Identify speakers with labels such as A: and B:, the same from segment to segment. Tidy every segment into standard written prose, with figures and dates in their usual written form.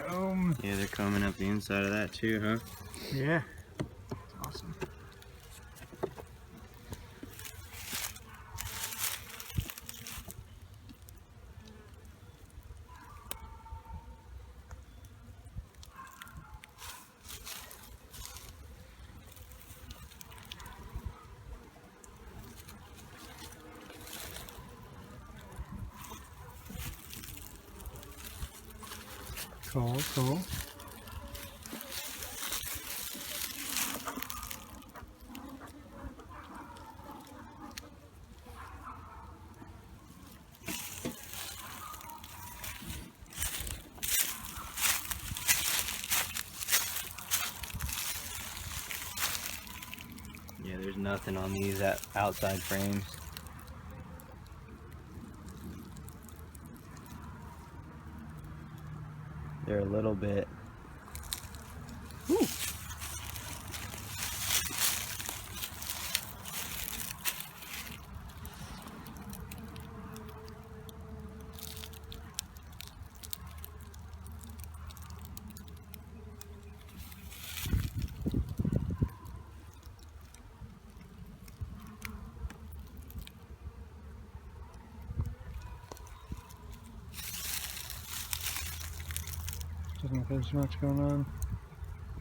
A: comb.
B: Yeah, they're combing up the inside of that too, huh?
A: Yeah. It's awesome. Cool, cool.
B: Yeah, there's nothing on these outside frames. They're a little bit. Woo.
A: Doesn't look like there's much going on.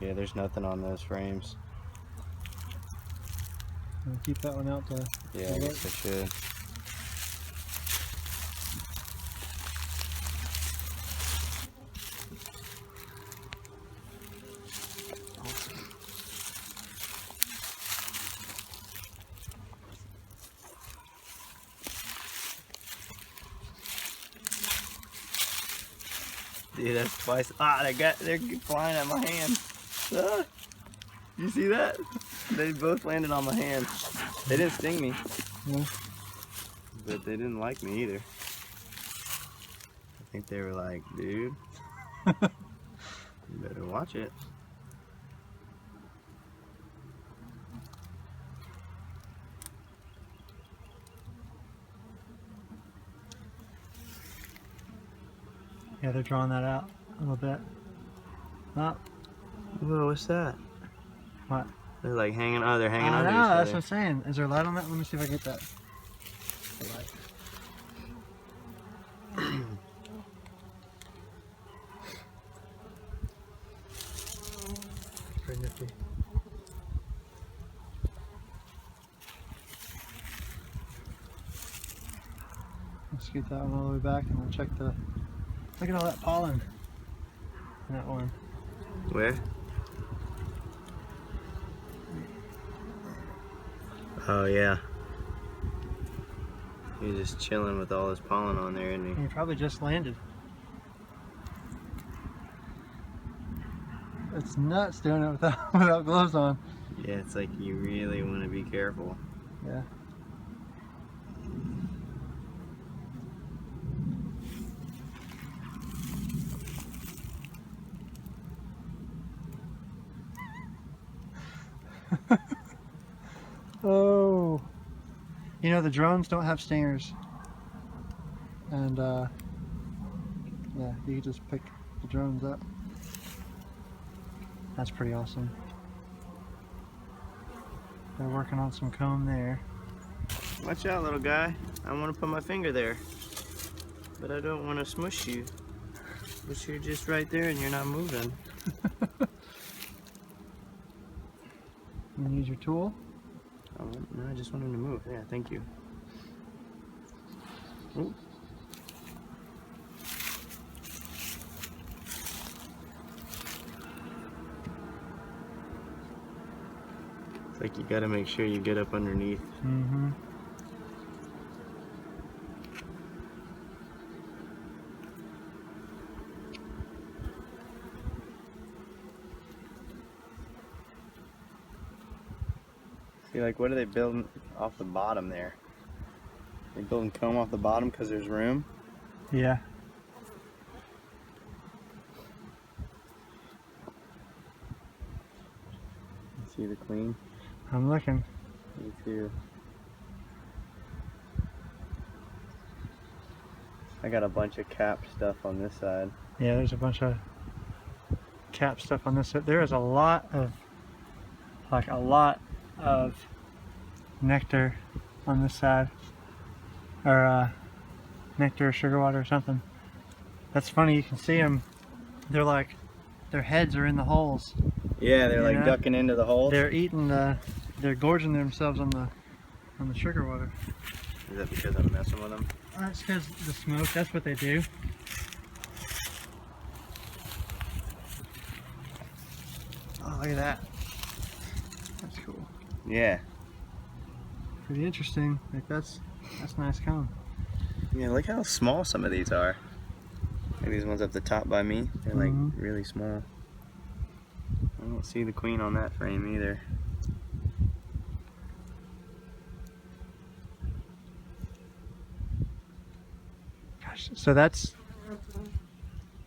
B: Yeah, there's nothing on those frames.
A: I'll keep that one out to.
B: Yeah, I guess I should. Dude, that's twice. Ah, they're flying at my hand. Ah, you see that? They both landed on my hand. They didn't sting me.
A: Yeah.
B: But they didn't like me either. I think they were like, dude, you better watch it.
A: Yeah, they're drawing that out a little bit. Oh.
B: Whoa, what's that?
A: What?
B: They're like hanging, oh, they're hanging
A: I
B: on to each
A: know,
B: other.
A: that's what I'm saying. Is there a light on that? Let me see if I can get that. The light. Pretty nifty. Let's get that one all the way back and we'll check the. Look at all that pollen in that one.
B: Where? Oh yeah. He's just chilling with all his pollen on there, isn't he?
A: He probably just landed. It's nuts doing it without without gloves on.
B: Yeah, it's like you really want to be careful.
A: Yeah. Oh, you know the drones don't have stingers, and yeah, you can just pick the drones up. That's pretty awesome. They're working on some comb there.
B: Watch out, little guy. I want to put my finger there, but I don't want to smush you. But you're just right there and you're not moving.
A: You use your tool.
B: Oh, no, I just want him to move. Yeah, thank you. Ooh. It's like you gotta make sure you get up underneath.
A: Mm-hmm.
B: See, like, what are they building off the bottom there? They're building comb off the bottom because there's room?
A: Yeah.
B: See the queen?
A: I'm looking.
B: Me too. I got a bunch of cap stuff on this side.
A: Yeah, there's a bunch of cap stuff on this. There is a lot of nectar on this side, or nectar or sugar water or something. That's funny. You can see them. They're like, their heads are in the holes.
B: Yeah, they're like
A: know?
B: ducking into the hole.
A: They're eating. They're gorging themselves on the sugar water.
B: Is that because I'm messing with them?
A: That's because the smoke. That's what they do. Oh, look at that. That's cool.
B: Yeah.
A: Pretty interesting. Like that's nice cone.
B: Yeah, look how small some of these are. Like these ones up the top by me, they're like really small. I don't see the queen on that frame either.
A: Gosh, so that's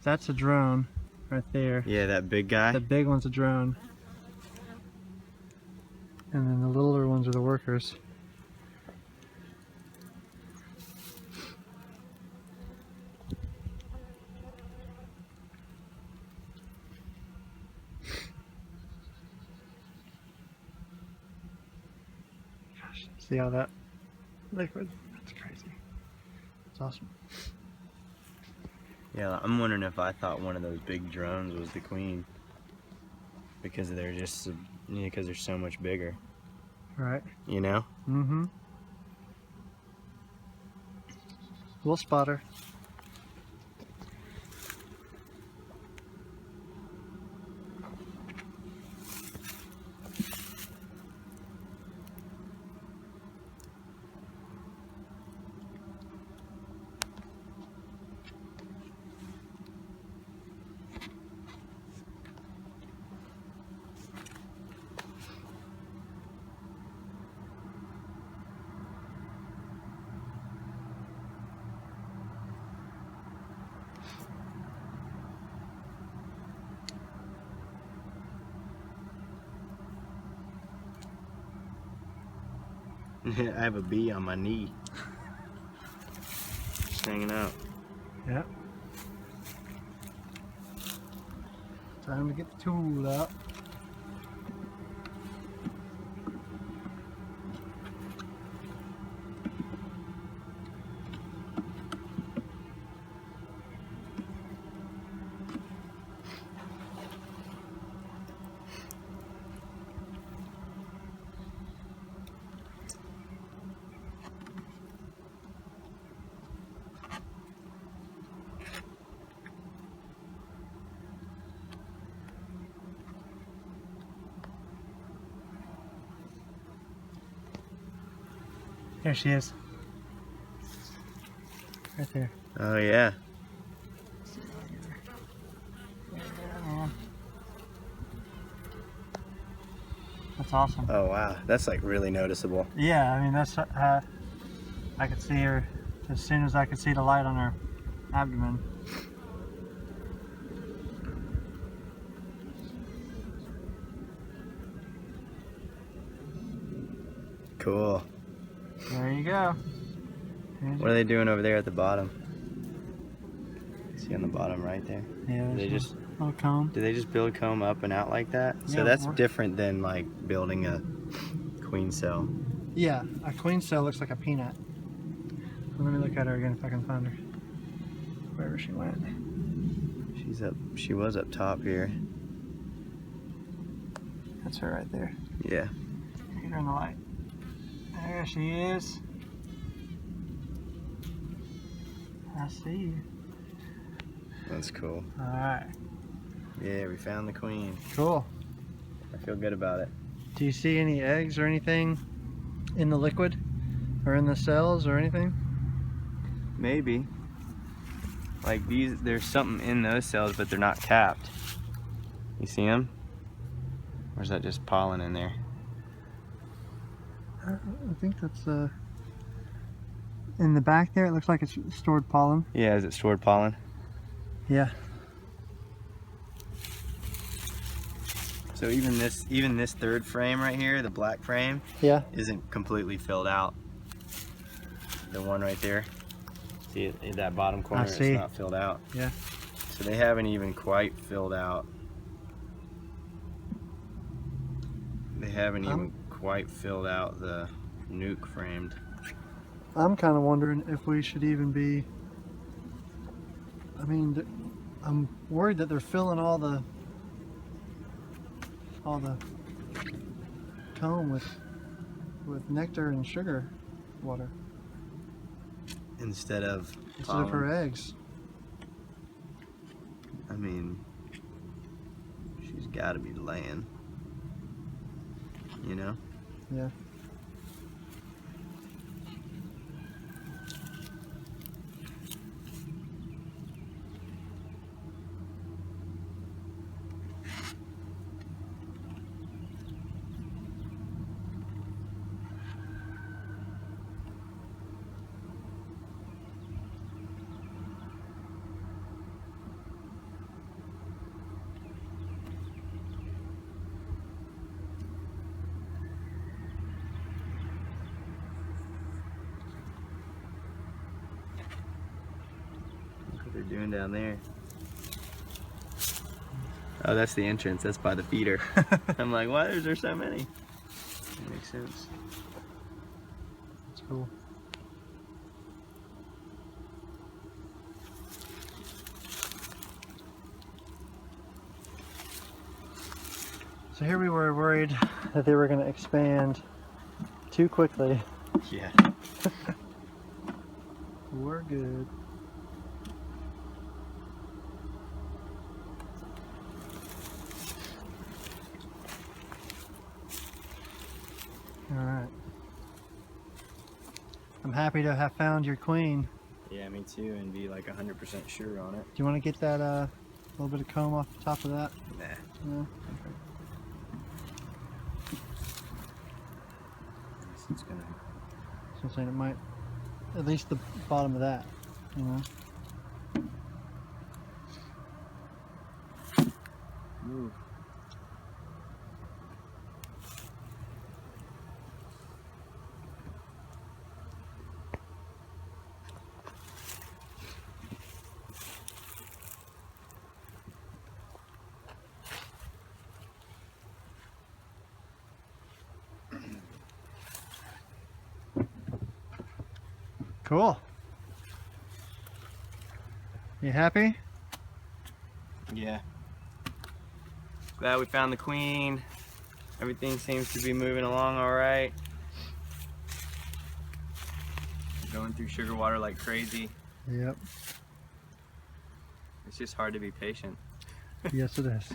A: a drone right there.
B: Yeah, that big guy.
A: The big one's a drone. And then the littler ones are the workers. Gosh, see how that liquid? That's crazy. It's awesome.
B: Yeah, I'm wondering if I thought one of those big drones was the queen. Because they're just, because they're so much bigger.
A: Right.
B: You know?
A: Mm-hmm. We'll spot her.
B: I have a bee on my knee. Just hanging out.
A: Yep. Time to get the tool out. There she is. Right there.
B: Oh yeah.
A: That's awesome.
B: Oh wow, that's like really noticeable.
A: Yeah, I mean that's I could see her as soon as I could see the light on her abdomen.
B: Cool.
A: There you go.
B: What are they doing over there at the bottom? See on the bottom right there?
A: Yeah,
B: They just
A: little comb.
B: do they just build comb up and out like that?
A: Yeah,
B: So that's different than like building a queen cell.
A: Yeah, a queen cell looks like a peanut. Let me look at her again if I can find her. Wherever she went.
B: She's up. She was up top here.
A: That's her right there.
B: Yeah.
A: Get her in the light. There she is. I see you.
B: That's cool.
A: Alright.
B: Yeah, we found the queen.
A: Cool.
B: I feel good about it.
A: Do you see any eggs or anything in the liquid? Or in the cells or anything?
B: Maybe. Like these, there's something in those cells, but they're not capped. You see them? Or is that just pollen in there?
A: I think that's in the back there. It looks like it's stored pollen.
B: Yeah, is it stored pollen?
A: Yeah.
B: So even this third frame right here, the black frame,
A: Yeah.
B: isn't completely filled out. The one right there. See it in that bottom corner,
A: I see.
B: it's not filled out.
A: Yeah.
B: So they haven't even quite filled out haven't even quite filled out the nuke framed.
A: I'm kind of wondering if we should even be, I mean, I'm worried that they're filling all the comb with nectar and sugar water
B: Instead of
A: her eggs.
B: I mean, she's got to be laying, you know?
A: Yeah.
B: What they're doing down there. Oh, that's the entrance. That's by the feeder. I'm like, why is there so many? That makes sense.
A: That's cool. So here we were worried that they were going to expand too quickly.
B: Yeah.
A: We're good. Alright. I'm happy to have found your queen.
B: Yeah, me too, and be like 100% sure on it.
A: Do you want to get that little bit of comb off the top of that?
B: Nah.
A: No? Okay.
B: It's gonna...
A: So I'm saying it might, at least the bottom of that, you know?
B: Ooh.
A: Cool. You happy?
B: Yeah. Glad we found the queen. Everything seems to be moving along all right. Going through sugar water like crazy.
A: Yep.
B: It's just hard to be patient.
A: Yes, it is.